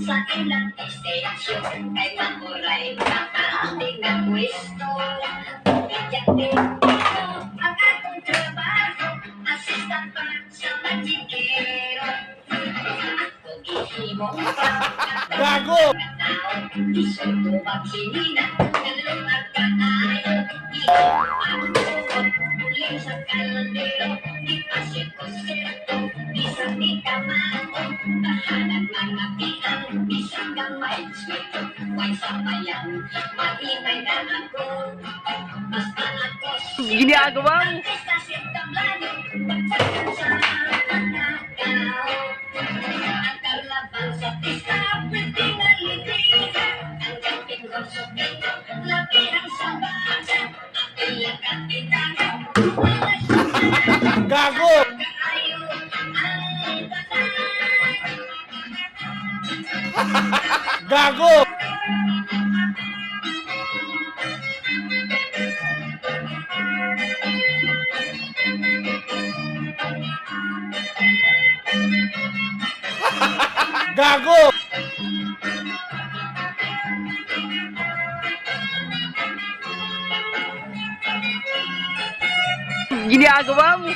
Sa ilang extension kay mamuray kakaating na pwesto. Bigyan din ito ang atong trabaho, assistant pa sa magikero. Ako gihimong Gago! tao, isundo magsinina, kalong at kaayo. Ikaw ang tugot, muling sa kaldero, di pasito-sito, bisang di kamao, bahanag mga piang, bisang gamay sweet, way sabayan, mahinay na ako, basta ako Ginagawa mo. artista si tablado, pagsakan sa mga tao. Ang karnaval sa pista, pwede na librisa. Ang kapit ko sa pito, labi ang sabasa. Ako'y kapitan, wala siya Gago! kaayo ang patay. Gago! Gago! Ginagawa mo.